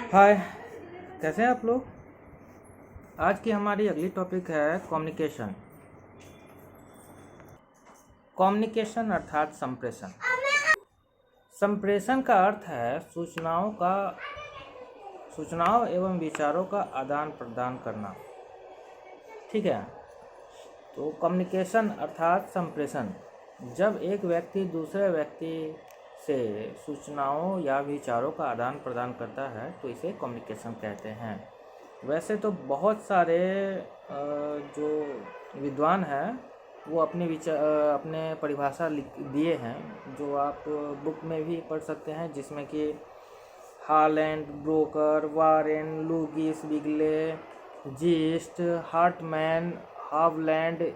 हाय, कैसे हैं आप लोग। आज की हमारी अगली टॉपिक है कम्युनिकेशन। कम्युनिकेशन अर्थात संप्रेषण। संप्रेषण का अर्थ है सूचनाओं एवं विचारों का आदान प्रदान करना। ठीक है, तो कम्युनिकेशन अर्थात संप्रेषण, जब एक व्यक्ति दूसरे व्यक्ति से सूचनाओं या विचारों का आदान प्रदान करता है तो इसे कम्युनिकेशन कहते हैं। वैसे तो बहुत सारे जो विद्वान हैं वो अपने परिभाषा दिए हैं, जो आप बुक में भी पढ़ सकते हैं, जिसमें कि Holland, Brooker, Warren, Lugis, Bigley, Geist, Hartman, Howland,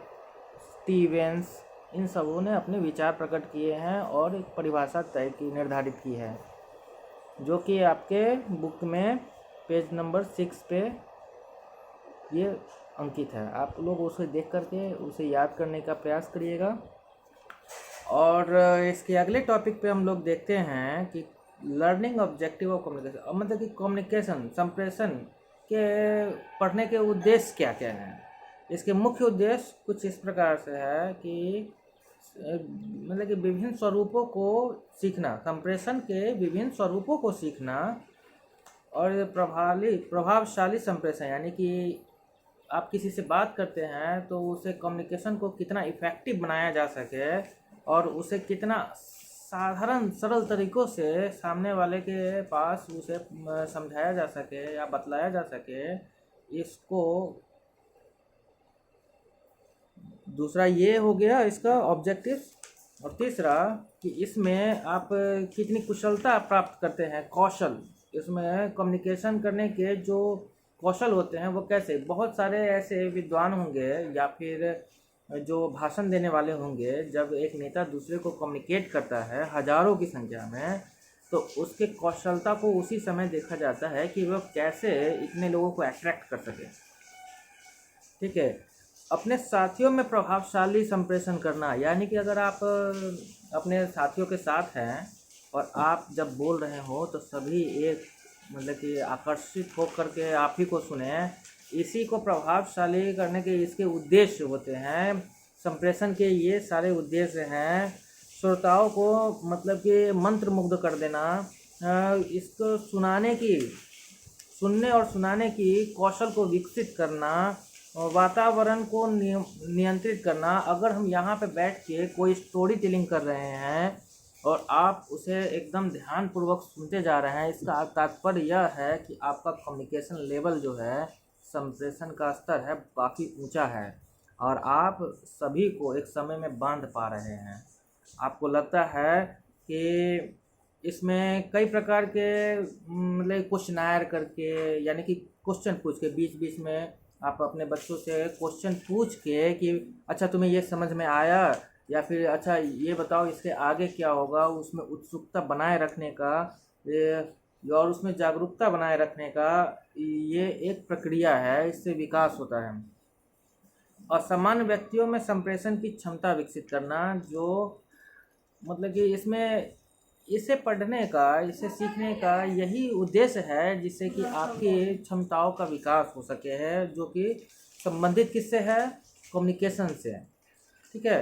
Stevens, इन सबों ने अपने विचार प्रकट किए हैं और एक परिभाषा निर्धारित की है, जो कि आपके बुक में पेज नंबर 6 पे ये अंकित है। आप लोग उसे देख करके उसे याद करने का प्रयास करिएगा। और इसके अगले टॉपिक पे हम लोग देखते हैं कि लर्निंग ऑब्जेक्टिव ऑफ कम्युनिकेशन, मतलब कि कम्युनिकेशन संप्रेषण के पढ़ने के उद्देश्य क्या क्या हैं। इसके मुख्य उद्देश्य कुछ इस प्रकार से है कि मतलब कि विभिन्न स्वरूपों को सीखना, संप्रेषण के विभिन्न स्वरूपों को सीखना, और प्रभावशाली संप्रेषण, यानी कि आप किसी से बात करते हैं तो उसे कम्युनिकेशन को कितना इफ़ेक्टिव बनाया जा सके और उसे कितना साधारण सरल तरीक़ों से सामने वाले के पास उसे समझाया जा सके या बतलाया जा सके, इसको दूसरा ये हो गया इसका ऑब्जेक्टिव। और तीसरा कि इसमें आप कितनी कुशलता प्राप्त करते हैं, कौशल, इसमें कम्युनिकेशन करने के जो कौशल होते हैं वो कैसे। बहुत सारे ऐसे विद्वान होंगे या फिर जो भाषण देने वाले होंगे, जब एक नेता दूसरे को कम्युनिकेट करता है हजारों की संख्या में, तो उसके कौशलता को उसी समय देखा जाता है कि वह कैसे इतने लोगों को अट्रैक्ट कर सके। ठीक है, अपने साथियों में प्रभावशाली संप्रेषण करना, यानी कि अगर आप अपने साथियों के साथ हैं और आप जब बोल रहे हो तो सभी एक मतलब कि आकर्षित होकर के आप ही को सुने, इसी को प्रभावशाली करने के इसके उद्देश्य होते हैं। संप्रेषण के ये सारे उद्देश्य हैं, श्रोताओं को मतलब कि मंत्रमुग्ध कर देना, इसको सुनने और सुनाने की कौशल को विकसित करना, वातावरण को नियंत्रित करना। अगर हम यहाँ पे बैठ के कोई स्टोरी टेलिंग कर रहे हैं और आप उसे एकदम ध्यानपूर्वक सुनते जा रहे हैं, इसका तात्पर्य यह है कि आपका कम्युनिकेशन लेवल जो है, संप्रेषण का स्तर है, काफ़ी ऊंचा है और आप सभी को एक समय में बांध पा रहे हैं। आपको लगता है कि इसमें कई प्रकार के मतलब क्वेश्चनायर करके, यानी कि क्वेश्चन पूछ के बीच बीच में आप अपने बच्चों से क्वेश्चन पूछ के कि अच्छा तुम्हें ये समझ में आया, या फिर अच्छा ये बताओ इसके आगे क्या होगा, उसमें उत्सुकता बनाए रखने का और उसमें जागरूकता बनाए रखने का ये एक प्रक्रिया है, इससे विकास होता है। और सामान्य व्यक्तियों में संप्रेषण की क्षमता विकसित करना, जो मतलब कि इसमें इसे पढ़ने का, इसे सीखने का यही उद्देश्य है, जिससे कि आपकी क्षमताओं का विकास हो सके है, जो कि संबंधित किससे है, कम्युनिकेशन से। ठीक है,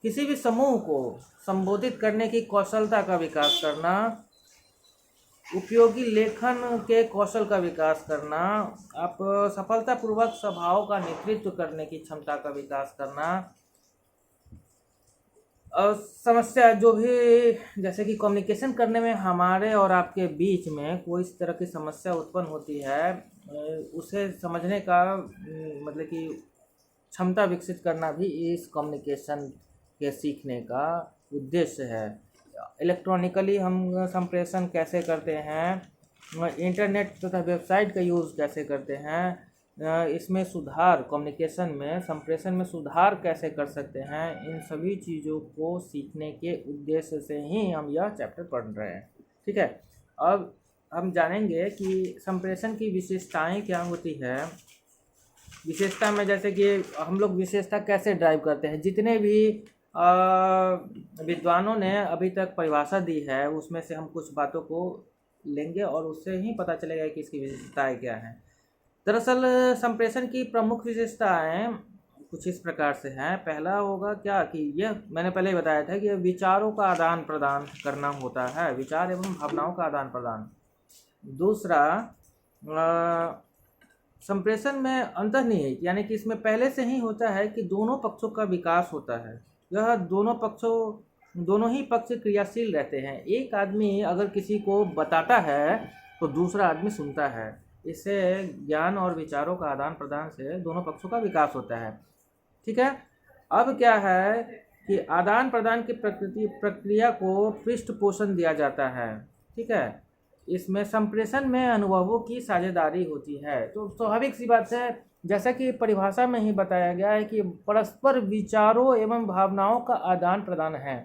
किसी भी समूह को संबोधित करने की कौशलता का विकास करना, उपयोगी लेखन के कौशल का विकास करना, आप सफलतापूर्वक सभाओं का नेतृत्व करने की क्षमता का विकास करना, और समस्या जो भी जैसे कि कम्युनिकेशन करने में हमारे और आपके बीच में कोई इस तरह की समस्या उत्पन्न होती है, उसे समझने का मतलब कि क्षमता विकसित करना भी इस कम्युनिकेशन के सीखने का उद्देश्य है। इलेक्ट्रॉनिकली हम संप्रेषण कैसे करते हैं, इंटरनेट तथा वेबसाइट का यूज़ कैसे करते हैं, इसमें सुधार, कम्युनिकेशन में संप्रेषण में सुधार कैसे कर सकते हैं, इन सभी चीज़ों को सीखने के उद्देश्य से ही हम यह चैप्टर पढ़ रहे हैं। ठीक है, अब हम जानेंगे कि संप्रेषण की विशेषताएं क्या होती है। विशेषता में जैसे कि हम लोग विशेषता कैसे ड्राइव करते हैं, जितने भी विद्वानों ने अभी तक परिभाषा दी है उसमें से हम कुछ बातों को लेंगे और उससे ही पता चलेगा कि इसकी विशेषताएं क्या हैं। दरअसल संप्रेषण की प्रमुख विशेषताएं कुछ इस प्रकार से हैं। पहला होगा क्या कि यह मैंने पहले ही बताया था कि यह विचारों का आदान प्रदान करना होता है, विचार एवं भावनाओं का आदान प्रदान। दूसरा, संप्रेषण में अंतर्निहित यानी कि इसमें पहले से ही होता है कि दोनों पक्षों का विकास होता है। यह दोनों ही पक्ष क्रियाशील रहते हैं। एक आदमी अगर किसी को बताता है तो दूसरा आदमी सुनता है। इससे ज्ञान और विचारों का आदान प्रदान से दोनों पक्षों का विकास होता है। ठीक है। अब क्या है कि आदान प्रदान की प्रक्रिया को पृष्ठपोषण दिया जाता है। ठीक है। इसमें संप्रेषण में अनुभवों की साझेदारी होती है। तो स्वाभाविक सी बात है, जैसा कि परिभाषा में ही बताया गया है कि परस्पर विचारों एवं भावनाओं का आदान प्रदान है।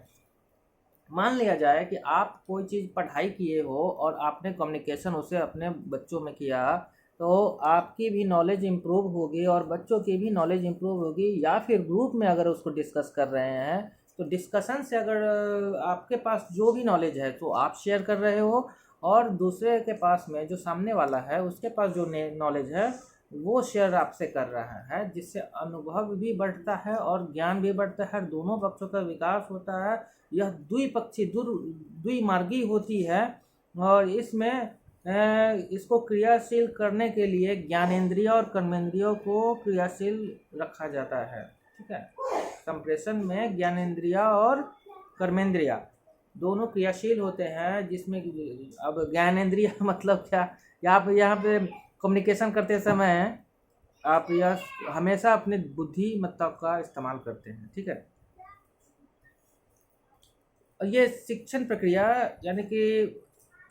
मान लिया जाए कि आप कोई चीज़ पढ़ाई किए हो और आपने कम्युनिकेशन उसे अपने बच्चों में किया, तो आपकी भी नॉलेज इम्प्रूव होगी और बच्चों की भी नॉलेज इम्प्रूव होगी। या फिर ग्रुप में अगर उसको डिस्कस कर रहे हैं तो डिस्कशन से अगर आपके पास जो भी नॉलेज है तो आप शेयर कर रहे हो और दूसरे के पास में जो सामने वाला है उसके पास जो नॉलेज है वो शेयर आपसे कर रहा है, जिससे अनुभव भी बढ़ता है और ज्ञान भी बढ़ता है, दोनों पक्षों का विकास होता है। यह द्विमार्गी होती है और इसमें इसको क्रियाशील करने के लिए ज्ञानेंद्रिय और कर्मेंद्रियों को क्रियाशील रखा जाता है। ठीक है। संप्रेषण में ज्ञानेंद्रिय और कर्मेंद्रिय दोनों क्रियाशील होते हैं, जिसमें अब ज्ञानेंद्रिय मतलब क्या, आप यहाँ पे कम्युनिकेशन करते समय आप यह हमेशा अपने बुद्धिमत्ता का इस्तेमाल करते हैं। ठीक है। और ये शिक्षण प्रक्रिया यानी कि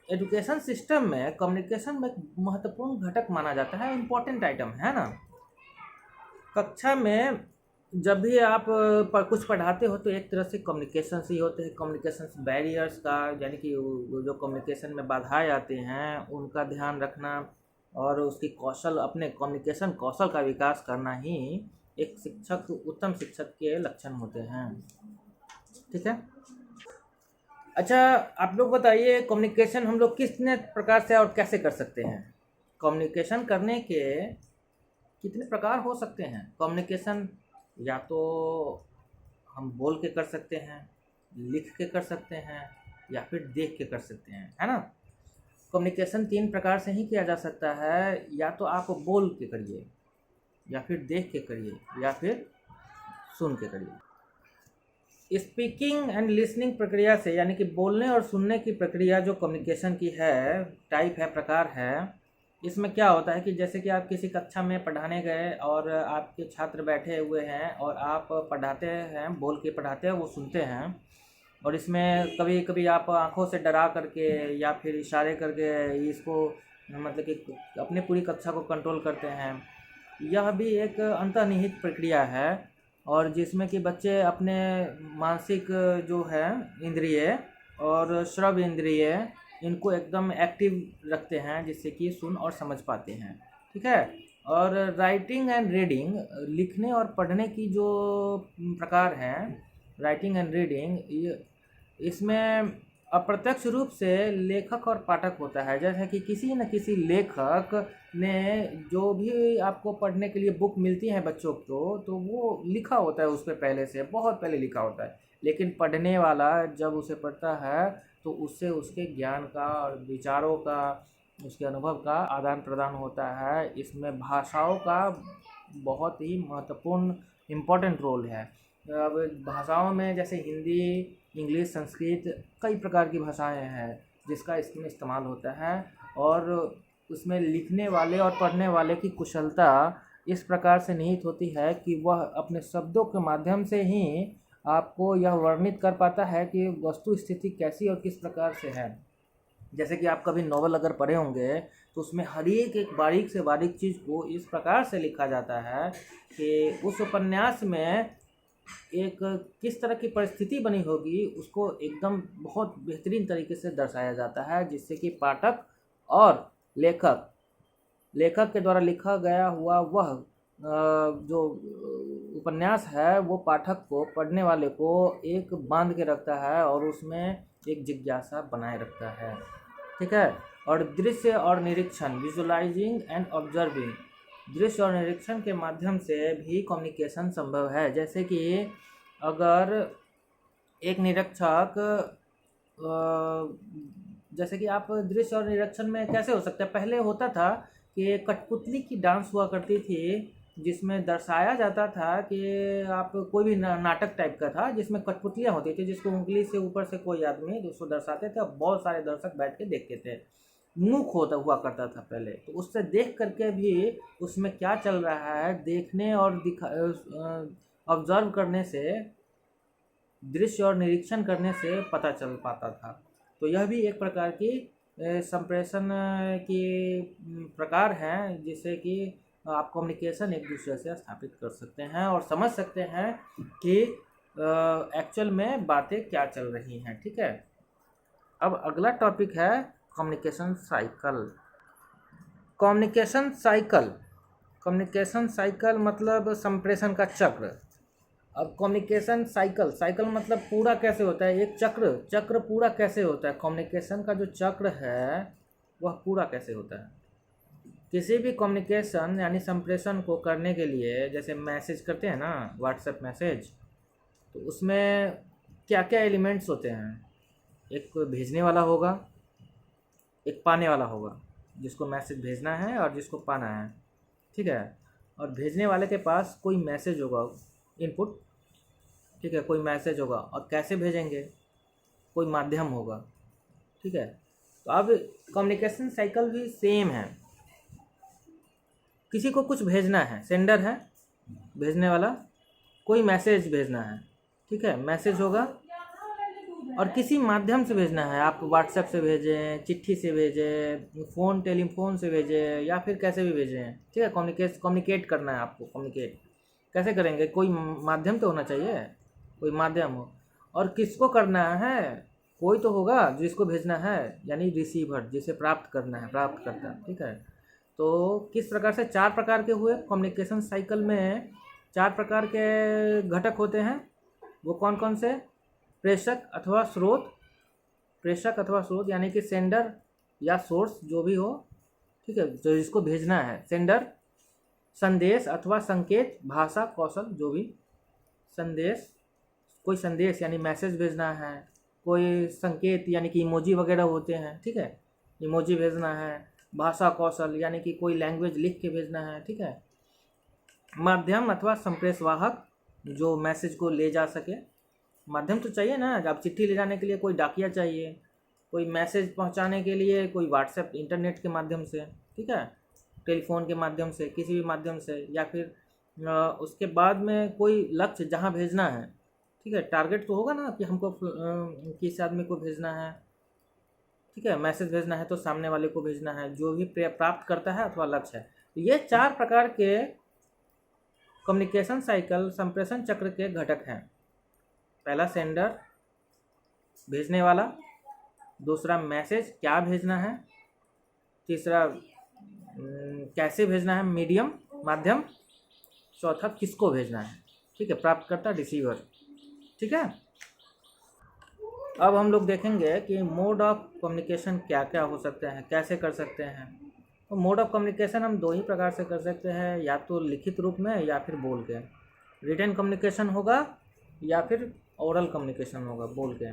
एजुकेशन सिस्टम में कम्युनिकेशन में एक महत्वपूर्ण घटक माना जाता है, इम्पोर्टेंट आइटम है ना। कक्षा में जब भी आप कुछ पढ़ाते हो तो एक तरह से कम्युनिकेशन ही होते हैं। कम्युनिकेशन बैरियर्स का यानी कि जो कम्युनिकेशन में बाधाएं आते हैं उनका ध्यान रखना और उसकी अपने कम्युनिकेशन कौशल का विकास करना ही एक उत्तम शिक्षक के लक्षण होते हैं। ठीक है। अच्छा, आप लोग बताइए कम्युनिकेशन हम लोग कितने प्रकार से और कैसे कर सकते हैं। कम्युनिकेशन करने के कितने प्रकार हो सकते हैं। कम्युनिकेशन या तो हम बोल के कर सकते हैं, लिख के कर सकते हैं या फिर देख के कर सकते हैं, है ना। कम्युनिकेशन 3 प्रकार से ही किया जा सकता है, या तो आप बोल के करिए या फिर देख के करिए या फिर सुन के करिए। स्पीकिंग एंड लिसनिंग प्रक्रिया से यानी कि बोलने और सुनने की प्रक्रिया जो कम्युनिकेशन की है, टाइप है, प्रकार है, इसमें क्या होता है कि जैसे कि आप किसी कक्षा में पढ़ाने गए और आपके छात्र बैठे हुए हैं और आप पढ़ाते हैं, बोल के पढ़ाते हैं, वो सुनते हैं और इसमें कभी कभी आप आंखों से डरा करके या फिर इशारे करके इसको मतलब कि अपनी पूरी कक्षा को कंट्रोल करते हैं। यह भी एक अंतर्निहित प्रक्रिया है और जिसमें कि बच्चे अपने मानसिक जो है इंद्रिय और श्रव्य इंद्रिय इनको एकदम एक्टिव रखते हैं, जिससे कि सुन और समझ पाते हैं। ठीक है। और राइटिंग एंड रीडिंग, लिखने और पढ़ने की जो प्रकार हैं, राइटिंग एंड रीडिंग, इसमें अप्रत्यक्ष रूप से लेखक और पाठक होता है। जैसे कि किसी न किसी लेखक ने जो भी आपको पढ़ने के लिए बुक मिलती है बच्चों को, तो वो लिखा होता है, उस पर पहले से बहुत पहले लिखा होता है, लेकिन पढ़ने वाला जब उसे पढ़ता है तो उससे उसके ज्ञान का और विचारों का, उसके अनुभव का आदान प्रदान होता है। इसमें भाषाओं का बहुत ही महत्वपूर्ण इम्पोर्टेंट रोल है। अब भाषाओं में जैसे हिंदी, इंग्लिश, संस्कृत, कई प्रकार की भाषाएं हैं जिसका इसमें इस्तेमाल होता है और उसमें लिखने वाले और पढ़ने वाले की कुशलता इस प्रकार से निहित होती है कि वह अपने शब्दों के माध्यम से ही आपको यह वर्णित कर पाता है कि वस्तु स्थिति कैसी और किस प्रकार से है। जैसे कि आप कभी नॉवल अगर पढ़े होंगे तो उसमें हर एक बारीक से बारीक चीज़ को इस प्रकार से लिखा जाता है कि उस उपन्यास में एक किस तरह की परिस्थिति बनी होगी उसको एकदम बहुत बेहतरीन तरीके से दर्शाया जाता है, जिससे कि पाठक और लेखक के द्वारा लिखा गया हुआ वह जो उपन्यास है वो पाठक को, पढ़ने वाले को एक बांध के रखता है और उसमें एक जिज्ञासा बनाए रखता है। ठीक है। और दृश्य और निरीक्षण, विजुअलाइजिंग एंड ऑब्जर्विंग, दृश्य और निरीक्षण के माध्यम से भी कम्युनिकेशन संभव है। जैसे कि अगर एक निरीक्षक जैसे कि आप दृश्य और निरीक्षण में कैसे हो सकता है, पहले होता था कि कठपुतली की डांस हुआ करती थी जिसमें दर्शाया जाता था कि आप कोई भी नाटक टाइप का था जिसमें कठपुतलियाँ होती थी जिसको उंगली से ऊपर से कोई आदमी उसको दर्शाते थे, अब बहुत सारे दर्शक बैठ के देखते थे। मूक होता हुआ करता था पहले, तो उससे देख करके भी उसमें क्या चल रहा है देखने और ऑब्जर्व करने से, दृश्य और निरीक्षण करने से पता चल पाता था। तो यह भी एक प्रकार की संप्रेषण की प्रकार हैं जिससे कि आप कम्युनिकेशन एक दूसरे से स्थापित कर सकते हैं और समझ सकते हैं कि एक्चुअल में बातें क्या चल रही हैं। ठीक है, अब अगला टॉपिक है communication cycle. Communication cycle, communication cycle मतलब संप्रेषण का चक्र। अब कम्युनिकेशन साइकिल, साइकिल मतलब पूरा कैसे होता है, एक चक्र, चक्र पूरा कैसे होता है, कम्युनिकेशन का जो चक्र है वह पूरा कैसे होता है। किसी भी कम्युनिकेशन यानी संप्रेषण को करने के लिए, जैसे मैसेज करते हैं ना, व्हाट्सएप मैसेज, तो उसमें क्या क्या एलिमेंट्स होते हैं, एक भेजने वाला होगा, एक पाने वाला होगा, जिसको मैसेज भेजना है और जिसको पाना है। ठीक है, और भेजने वाले के पास कोई मैसेज होगा, इनपुट, ठीक है, कोई मैसेज होगा, और कैसे भेजेंगे, कोई माध्यम होगा। ठीक है, तो अब कम्युनिकेशन साइकिल भी सेम है। किसी को कुछ भेजना है, सेंडर है, भेजने वाला, कोई मैसेज भेजना है, ठीक है, मैसेज होगा, और किसी माध्यम से भेजना है, आप व्हाट्सएप से भेजें, चिट्ठी से भेजें, फ़ोन टेलीफोन से भेजें, या फिर कैसे भी भेजें। ठीक है, कम्युनिकेट करना है आपको। कम्युनिकेट कैसे करेंगे, कोई माध्यम तो होना चाहिए, कोई माध्यम हो, और किसको करना है, कोई तो होगा जिसको भेजना है, यानी रिसीवर, जिसे प्राप्त करना है, प्राप्त करता है। ठीक है, तो किस प्रकार से, 4 प्रकार के हुए कम्युनिकेशन साइकिल में, 4 प्रकार के घटक होते हैं। वो कौन कौन से, प्रेषक अथवा स्रोत, प्रेषक अथवा स्रोत यानी कि सेंडर या सोर्स जो भी हो, ठीक है, जो जिसको भेजना है, सेंडर, संदेश अथवा संकेत, भाषा कौशल, जो भी संदेश, कोई संदेश यानी मैसेज भेजना है, कोई संकेत यानी कि इमोजी वगैरह होते हैं, ठीक है, इमोजी भेजना है, भाषा कौशल यानी कि कोई लैंग्वेज लिख के भेजना है। ठीक है, माध्यम अथवा संप्रेषवाहक जो मैसेज को ले जा सके, माध्यम तो चाहिए ना, जब चिट्ठी ले जाने के लिए कोई डाकिया चाहिए, कोई मैसेज पहुंचाने के लिए कोई व्हाट्सएप इंटरनेट के माध्यम से, ठीक है, टेलीफोन के माध्यम से, किसी भी माध्यम से, या फिर उसके बाद में कोई लक्ष्य जहां भेजना है, ठीक है, टारगेट तो होगा ना कि हमको किस आदमी को भेजना है, ठीक है, मैसेज भेजना है तो सामने वाले को भेजना है, जो भी प्राप्त करता है अथवा लक्ष्य है। तो ये 4 प्रकार के कम्युनिकेशन साइकिल संप्रेषण चक्र के घटक हैं। पहला सेंडर, भेजने वाला, दूसरा मैसेज, क्या भेजना है, तीसरा कैसे भेजना है, मीडियम, माध्यम, चौथा किसको भेजना है, ठीक है, प्राप्तकर्ता, रिसीवर। ठीक है, अब हम लोग देखेंगे कि मोड ऑफ कम्युनिकेशन क्या क्या हो सकते हैं, कैसे कर सकते हैं। तो मोड ऑफ कम्युनिकेशन हम 2 ही प्रकार से कर सकते हैं, या तो लिखित रूप में या फिर बोल के। रिटन कम्युनिकेशन होगा या फिर ओरल कम्युनिकेशन होगा, बोल के।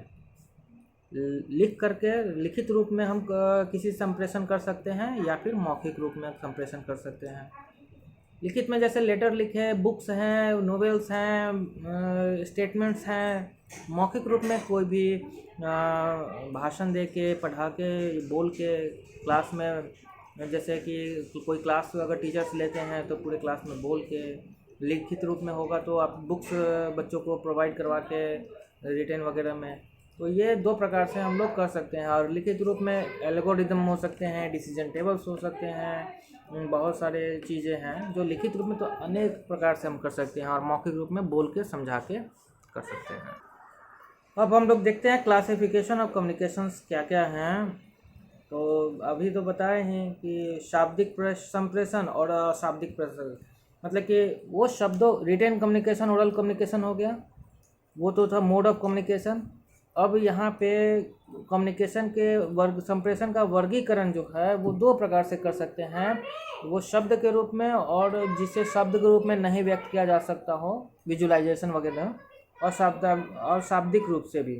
लिख करके लिखित रूप में हम किसी संप्रेषण कर सकते हैं, या फिर मौखिक रूप में संप्रेषण कर सकते हैं। लिखित में जैसे लेटर लिखे, बुक्स हैं, नोवेल्स हैं, स्टेटमेंट्स हैं। मौखिक रूप में कोई भी भाषण दे के, पढ़ा के, बोल के, क्लास में, जैसे कि कोई क्लास अगर टीचर्स लेते हैं तो पूरे क्लास में बोल के। लिखित रूप में होगा तो आप बुक्स बच्चों को प्रोवाइड करवा के, रिटन वगैरह में। तो ये 2 प्रकार से हम लोग कर सकते हैं। और लिखित रूप में एल्गोरिदम हो सकते हैं, डिसीजन टेबल्स हो सकते हैं, बहुत सारे चीज़ें हैं जो लिखित रूप में तो अनेक प्रकार से हम कर सकते हैं, और मौखिक रूप में बोल के समझा के कर सकते हैं। अब हम लोग देखते हैं क्लासिफिकेशन ऑफ कम्युनिकेशंस क्या क्या हैं। तो अभी तो बताए हैं कि शाब्दिक संप्रेषण और अशाब्दिक प्रेषण, मतलब कि वो शब्दों, रिटन कम्युनिकेशन, ओरल कम्युनिकेशन हो गया, वो तो था मोड ऑफ कम्युनिकेशन। अब यहाँ पे कम्युनिकेशन के संप्रेषण का वर्गीकरण जो है वो दो प्रकार से कर सकते हैं, वो शब्द के रूप में और जिसे शब्द के रूप में नहीं व्यक्त किया जा सकता हो, विजुअलाइजेशन वगैरह, और शाब्दिक रूप से भी।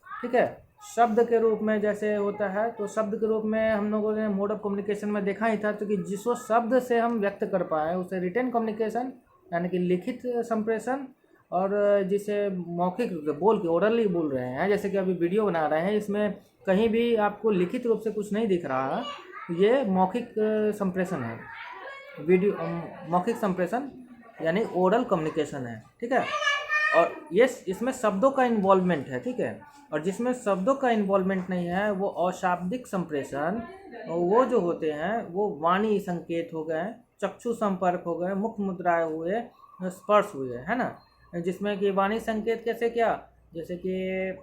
ठीक है, शब्द के रूप में जैसे होता है, तो शब्द के रूप में हम लोगों ने मोड ऑफ कम्युनिकेशन में देखा ही था, तो कि जिसको शब्द से हम व्यक्त कर पाए उसे रिटन कम्युनिकेशन यानी कि लिखित संप्रेषण, और जिसे मौखिक रूप से बोल के ओरली बोल रहे हैं, जैसे कि अभी वीडियो बना रहे हैं, इसमें कहीं भी आपको लिखित रूप से कुछ नहीं दिख रहा, ये मौखिक संप्रेषण है, वीडियो मौखिक संप्रेषण यानी ओरल कम्युनिकेशन है। ठीक है, और ये इसमें शब्दों का इन्वॉल्वमेंट है। ठीक है, और जिसमें शब्दों का इन्वॉल्वमेंट नहीं है वो अशाब्दिक संप्रेषण, वो जो होते हैं वो वाणी संकेत हो गए, चक्षु संपर्क हो गए, मुख मुद्राएं हुए, स्पर्श हुए, है ना। जिसमें कि वाणी संकेत कैसे, क्या जैसे कि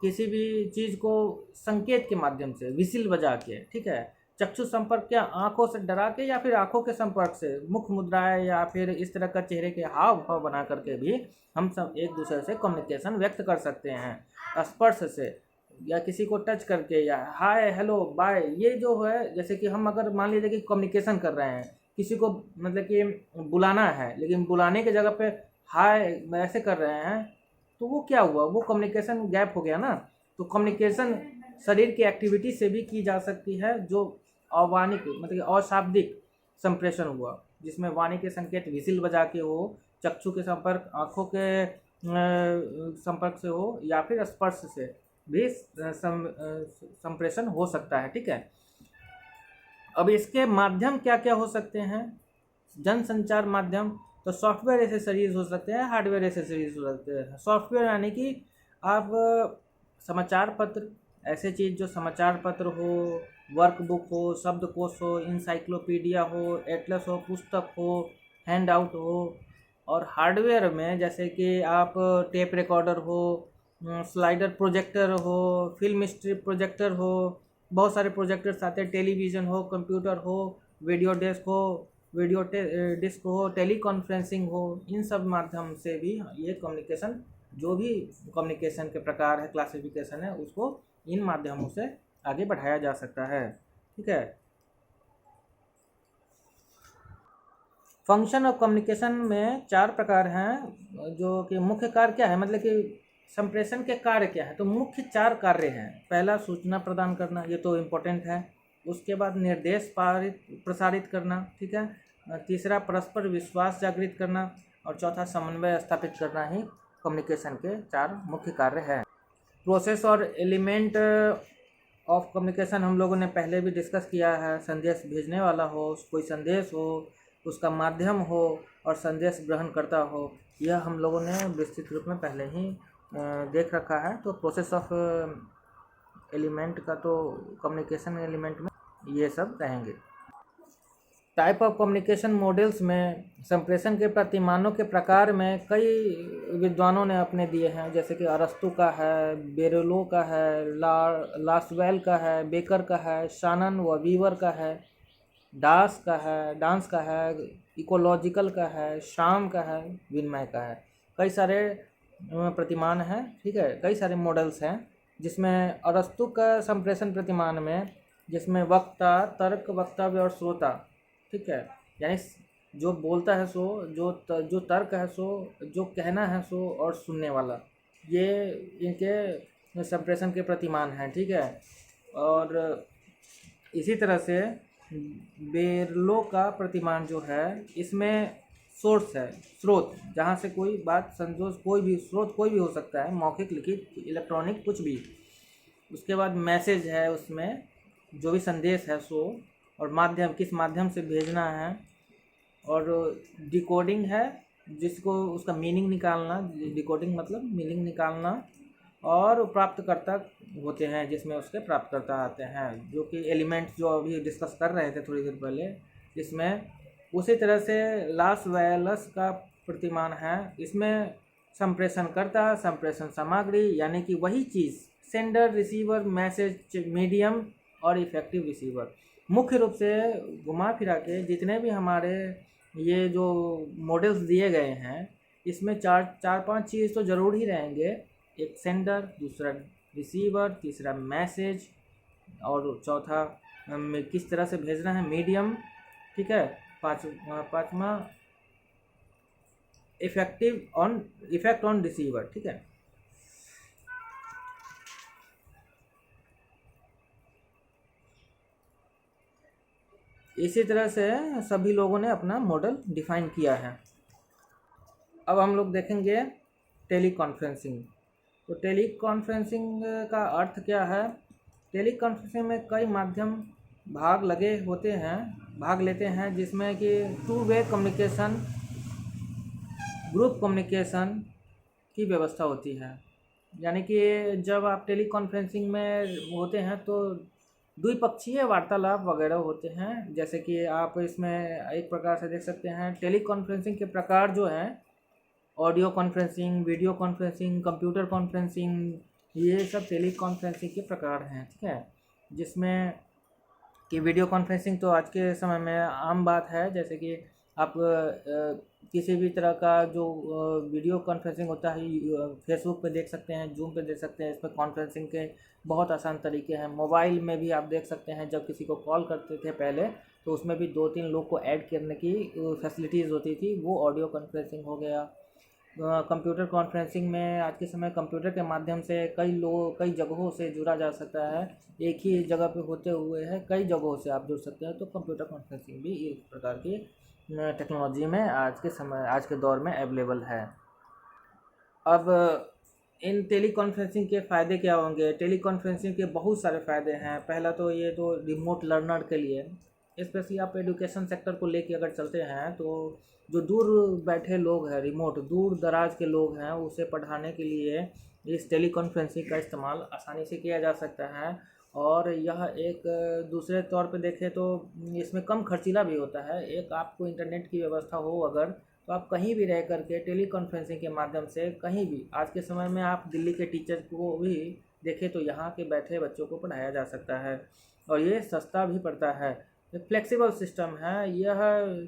किसी भी चीज़ को संकेत के माध्यम से विसिल बजा के, ठीक है। चक्षु संपर्क क्या, आंखों से डरा के या फिर आंखों के संपर्क से, मुख मुद्राएं या फिर इस तरह का चेहरे के हाव भाव बना करके भी हम सब एक दूसरे से कम्युनिकेशन व्यक्त कर सकते हैं। स्पर्श से या किसी को टच करके या हाय हेलो बाय, ये जो है जैसे कि हम अगर मान लीजिए कि कम्युनिकेशन कर रहे हैं, किसी को मतलब कि बुलाना है लेकिन बुलाने की जगह पे हाय ऐसे कर रहे हैं, तो वो क्या हुआ, वो कम्युनिकेशन गैप हो गया ना। तो कम्युनिकेशन शरीर की एक्टिविटी से भी की जा सकती है, जो अवाणिक मतलब अशाब्दिक संप्रेषण हुआ, जिसमें वाणी के संकेत विसिल बजा के हो, चक्षु के संपर्क आँखों के संपर्क से हो, या फिर स्पर्श से भी संप्रेषण हो सकता है। ठीक है, अब इसके माध्यम क्या क्या हो सकते हैं, जनसंचार माध्यम, तो सॉफ्टवेयर एसेसरीज हो सकते हैं, हार्डवेयर एसेसरीज हो सकते हैं। सॉफ्टवेयर यानी कि आप समाचार पत्र, ऐसे चीज़ जो समाचार पत्र हो, वर्कबुक हो, शब्दकोश हो, इंसाइक्लोपीडिया हो, एटलस हो, पुस्तक हो, हैंड आउट हो। और हार्डवेयर में जैसे कि आप टेप रिकॉर्डर हो, स्लाइडर प्रोजेक्टर हो, फिल्म स्ट्रिप प्रोजेक्टर हो, बहुत सारे प्रोजेक्टर्स आते हैं, टेलीविज़न हो, कंप्यूटर हो, वीडियो डेस्क हो, वीडियो डिस्क हो, टेली कॉन्फ्रेंसिंग हो, इन सब माध्यम से भी ये कम्युनिकेशन, जो भी कम्युनिकेशन के प्रकार है, क्लासिफिकेशन है, उसको इन माध्यमों से आगे बढ़ाया जा सकता है। ठीक है, फंक्शन ऑफ कम्युनिकेशन में 4 प्रकार हैं, जो कि मुख्य कार्य क्या है, मतलब कि संप्रेषण के कार्य क्या है, तो मुख्य 4 कार्य हैं। पहला सूचना प्रदान करना, ये तो इम्पोर्टेंट है। उसके बाद निर्देश प्रसारित करना, ठीक है। तीसरा परस्पर विश्वास जागृत करना, और चौथा समन्वय स्थापित करना ही कम्युनिकेशन के 4 मुख्य कार्य हैं। प्रोसेस और एलिमेंट ऑफ कम्युनिकेशन हम लोगों ने पहले भी डिस्कस किया है। संदेश भेजने वाला हो, कोई संदेश हो, उसका माध्यम हो, और संदेश ग्रहण करता हो, यह हम लोगों ने विस्तृत रूप में पहले ही देख रखा है। तो प्रोसेस ऑफ एलिमेंट का तो कम्युनिकेशन एलिमेंट में ये सब रहेंगे। टाइप ऑफ कम्युनिकेशन मॉडल्स में संप्रेषण के प्रतिमानों के प्रकार में कई विद्वानों ने अपने दिए हैं, जैसे कि अरस्तु का है, बेरेलो का है, लासवेल का है, बेकर का है, शानन व वीवर का है, डांस का है, इकोलॉजिकल का है, शाम का है, विनमय का है। कई सारे प्रतिमान हैं, ठीक है, कई सारे मॉडल्स हैं, जिसमें अरस्तु का संप्रेषण प्रतिमान में, जिसमें वक्ता, तर्क, वक्तव्य और श्रोता, ठीक है, यानी जो बोलता है सो, जो तर्क है सो, जो कहना है सो, और सुनने वाला, ये इनके संप्रेषण के प्रतिमान हैं। ठीक है, और इसी तरह से बेरलो का प्रतिमान जो है, इसमें सोर्स है, स्रोत, जहाँ से कोई बात संतोष, कोई भी स्रोत कोई भी हो सकता है, मौखिक, लिखित, इलेक्ट्रॉनिक, कुछ भी। उसके बाद मैसेज है, उसमें जो भी संदेश है सो, और माध्यम, किस माध्यम से भेजना है, और डिकोडिंग है, जिसको उसका मीनिंग निकालना, डिकोडिंग मतलब मीनिंग निकालना, और प्राप्तकर्ता होते हैं, जिसमें उसके प्राप्तकर्ता आते हैं, जो कि एलिमेंट्स जो अभी डिस्कस कर रहे थे थोड़ी देर पहले, इसमें उसी तरह से लास वेलस का प्रतिमान है। इसमें संप्रेषणकर्ता, संप्रेषण सामग्री, यानी कि वही चीज़, सेंडर, रिसीवर, मैसेज मीडियम, और इफेक्टिव रिसीवर। मुख्य रूप से घुमा फिरा के जितने भी हमारे ये जो मॉडल्स दिए गए हैं, इसमें चार पांच चीज़ तो ज़रूर ही रहेंगे। एक सेंडर, दूसरा रिसीवर, तीसरा मैसेज, और चौथा किस तरह से भेजना है, मीडियम, ठीक है। पाँचवा इफेक्ट ऑन रिसीवर, ठीक है। इसी तरह से सभी लोगों ने अपना मॉडल डिफाइन किया है। अब हम लोग देखेंगे टेली कॉन्फ्रेंसिंग। तो टेली कॉन्फ्रेंसिंग का अर्थ क्या है? टेली कॉन्फ्रेंसिंग में कई माध्यम भाग लेते हैं, जिसमें कि 2 वे कम्युनिकेशन, ग्रुप कम्युनिकेशन की व्यवस्था होती है। यानी कि जब आप टेली कॉन्फ्रेंसिंग में होते हैं तो द्विपक्षीय वार्तालाप वगैरह होते हैं। जैसे कि आप इसमें एक प्रकार से देख सकते हैं, टेली कॉन्फ्रेंसिंग के प्रकार जो हैं, audio conferencing, video conferencing, computer conferencing, ये सब टेली कॉन्फ्रेंसिंग के प्रकार हैं, ठीक है। जिसमें कि वीडियो कॉन्फ्रेंसिंग तो आज के समय में आम बात है। जैसे कि आप किसी भी तरह का जो वीडियो कॉन्फ्रेंसिंग होता है, फेसबुक पे देख सकते हैं, जूम पे देख सकते हैं। इसमें कॉन्फ्रेंसिंग के बहुत आसान तरीके हैं। मोबाइल में भी आप देख सकते हैं, जब किसी को कॉल करते थे पहले, तो उसमें भी 2-3 लोग को ऐड करने की फैसिलिटीज़ होती थी, वो ऑडियो कॉन्फ्रेंसिंग हो गया। कंप्यूटर कॉन्फ्रेंसिंग में आज के समय कंप्यूटर के माध्यम से कई जगहों से जुड़ा जा सकता है। एक ही जगह पे होते हुए है कई जगहों से आप जुड़ सकते हैं। तो कंप्यूटर कॉन्फ्रेंसिंग भी इस प्रकार की टेक्नोलॉजी में आज के दौर में अवेलेबल है। अब इन टेली कॉन्फ्रेंसिंग के फ़ायदे क्या होंगे? टेली कॉन्फ्रेंसिंग के बहुत सारे फ़ायदे हैं। पहला तो ये तो रिमोट लर्नर के लिए, स्पेशली आप एजुकेशन सेक्टर को लेके अगर चलते हैं, तो जो दूर बैठे लोग हैं, दूर दराज के लोग हैं, उसे पढ़ाने के लिए इस टेली कॉन्फ्रेंसिंग का इस्तेमाल आसानी से किया जा सकता है। और यह एक दूसरे तौर पे देखें तो इसमें कम खर्चीला भी होता है। एक आपको इंटरनेट की व्यवस्था हो अगर, तो आप कहीं भी रह करके टेली कॉन्फ्रेंसिंग के माध्यम से कहीं भी, आज के समय में आप दिल्ली के टीचर को भी देखें तो यहाँ के बैठे बच्चों को पढ़ाया जा सकता है, और ये सस्ता भी पड़ता है। फ्लेक्सिबल सिस्टम है। यह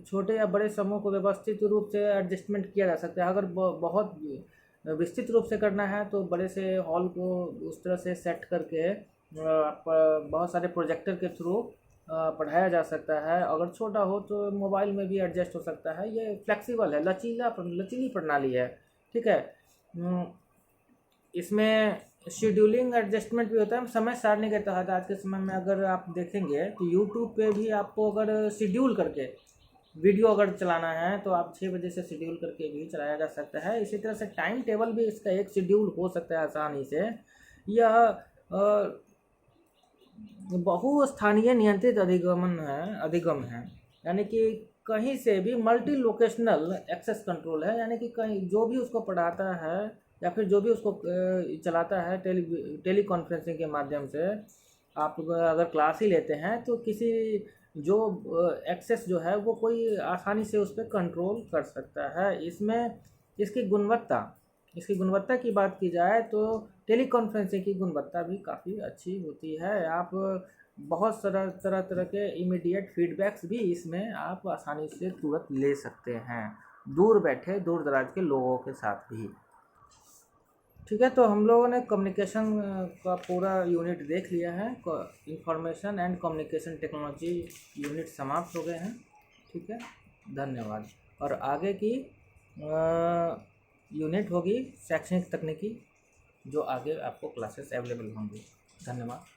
छोटे या बड़े समूह को व्यवस्थित रूप से एडजस्टमेंट किया जा सकता है। अगर बहुत विस्तृत रूप से करना है तो बड़े से हॉल को उस तरह से सेट करके आप बहुत सारे प्रोजेक्टर के थ्रू पढ़ाया जा सकता है। अगर छोटा हो तो मोबाइल में भी एडजस्ट हो सकता है। ये फ्लेक्सिबल है, लचीली प्रणाली है, ठीक है। इसमें शेड्यूलिंग एडजस्टमेंट भी होता है समय सारणी के तहत। आज के समय में अगर आप देखेंगे तो यूट्यूब पे भी आपको अगर शेड्यूल करके वीडियो अगर चलाना है तो आप 6 बजे से शेड्यूल करके भी चलाया जा सकता है। इसी तरह से टाइम टेबल भी इसका एक शेड्यूल हो सकता है आसानी से। यह बहुस्थानीय नियंत्रित अधिगम है, यानी कि कहीं से भी मल्टी लोकेशनल एक्सेस कंट्रोल है। यानी कि कहीं जो भी उसको पढ़ाता है या फिर जो भी उसको चलाता है टेली कॉन्फ्रेंसिंग के माध्यम से, आप अगर क्लास ही लेते हैं तो किसी जो एक्सेस जो है वो कोई आसानी से उस पर कंट्रोल कर सकता है। इसमें इसकी गुणवत्ता की बात की जाए तो टेली कॉन्फ्रेंसिंग की गुणवत्ता भी काफ़ी अच्छी होती है। आप बहुत तरह के इमीडिएट फीडबैक्स भी इसमें आप आसानी से तुरंत ले सकते हैं, दूर दराज के लोगों के साथ भी, ठीक है। तो हम लोगों ने कम्युनिकेशन का पूरा यूनिट देख लिया है। Information and communication technology unit समाप्त हो गए हैं, ठीक है। धन्यवाद। और आगे की यूनिट होगी शैक्षणिक तकनीकी, जो आगे आपको क्लासेस अवेलेबल होंगी। धन्यवाद।